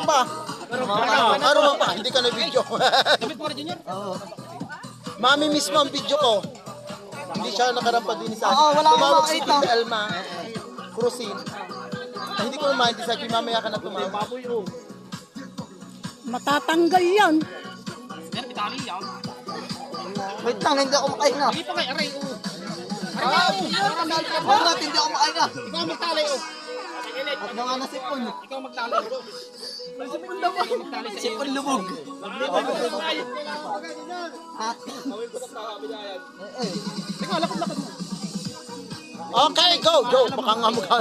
ba? Araw pa, hindi ka na video. Mami mismo ang video ko. Hindi siya nakarampa din sa akin. wala akong Tumawag si makita. Tita Elma. Cruising. Hindi ko naman, hindi sa akin, mamaya ka na tumawag. Matatanggal yan. Wait lang, hindi ako makahinga. Hindi pa kayo, aray, oo. Bakit hindi ako makahinga? Ikaw magtalay, oh. At nga na sipon. Ikaw magtalay. Sipon naman. Sipon lubog. Okay, go, go. Baka nga mukha.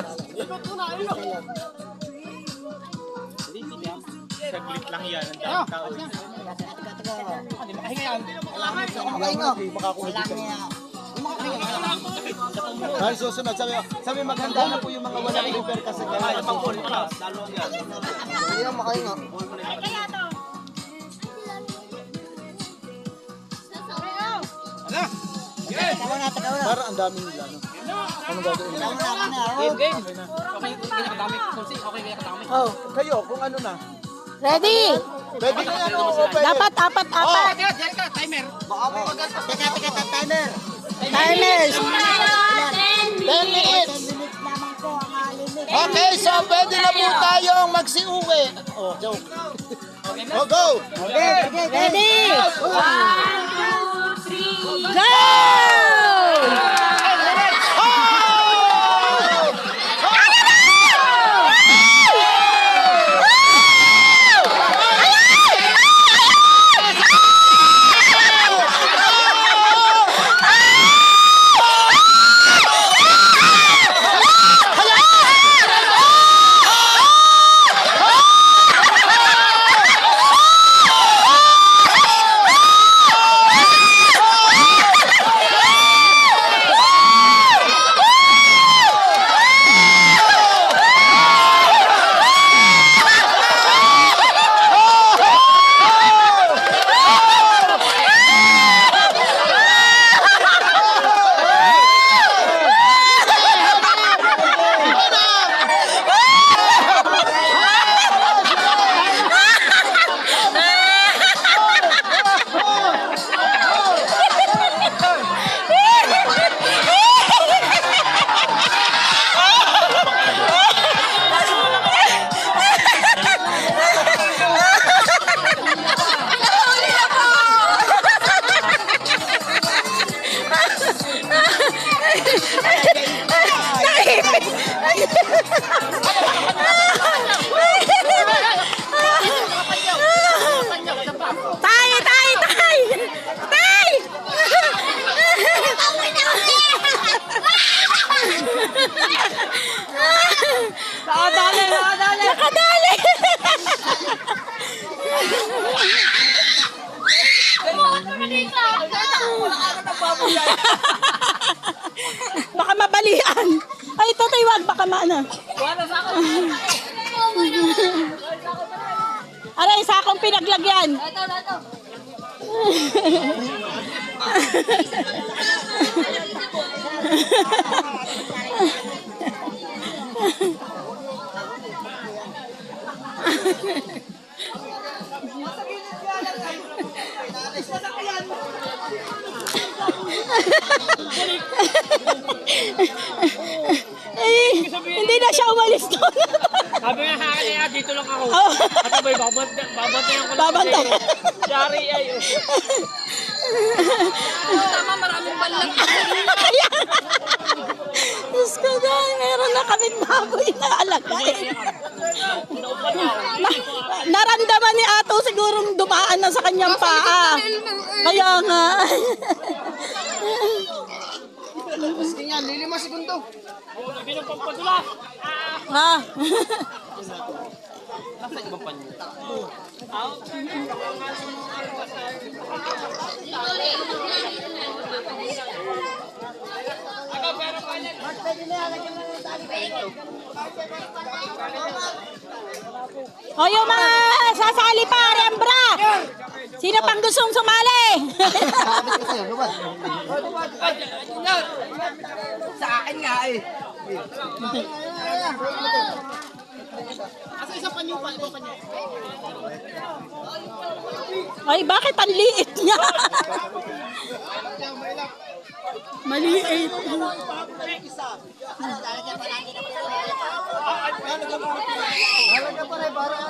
Saglit lang yan. Ang dami tao. Hindi makahinga yan. Makahinga. Makakulit ka. Dahil susunod, sabi maganda na po yung mga walang Uber kasi kaya Hindi ako makahinga. para ang daming nila. No? Anong gagawin nila? Game. Okay, kaya kadami. Okay, kaya kadami. Oh, kayo, kung ano na. Ready? Pwede ka ano, pwede. Dapat apat. Diyan ka, timer. Baka may magantas. Teka, timer. Timers. 10 minutes. Okay, so pwede na po tayong magsiuwi. Oh, joke. Oh, go! Ready? Go! Nakadali! Baka mabalian. Ay, ito tayo, wag baka maana. Aray, sa akong pinaglagyan. Hindi na siya umalis doon. Sabi nga sa akin eh, dito lang ako. Oh. At abay, babantayan ko lang. Babantay. Yari ay. Tama, maraming balang. Diyos ko dahil meron na kaming baboy na alagay. Naramdaman ni Ato sigurong dumaan na sa kanyang paa. Kaya nga. Sige nga, 5 segundo. Sabi ng pampadula. Ha? Nasa ibang panyo. O yung mga sasali pa, Rembra. Sino pang gustong sumali? Nakabit ko sa'yo, lumad. Sa akin nga eh. Ay, bakit ang liit niya? Maliit.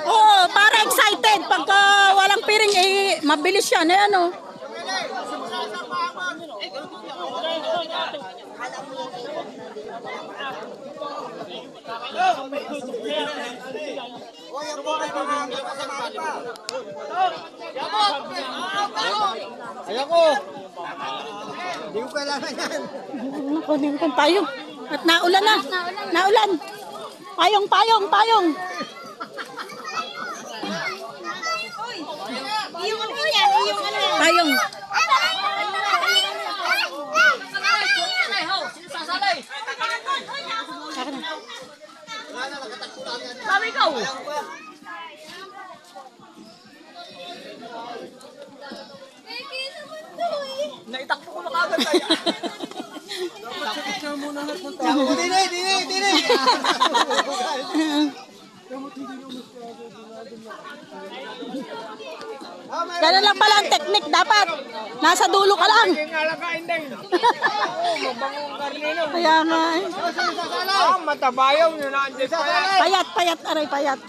Oo, para excited. Pagka walang piring, eh, mabilis yan. Eh, ano? Ayaw ko. Hindi ko kailangan yan. Kunin ko tayo. At naulan na. Naulan. Payong, payong, payong. Payong. Sabi ko. Naitakbo ko na kagad tayo. Dini. Ganun lang pala ang technique. Dapat nasa dulo ka lang. Kaya nga eh. Matabayaw nyo na andyan pa yan. Payat, payat, aray, payat.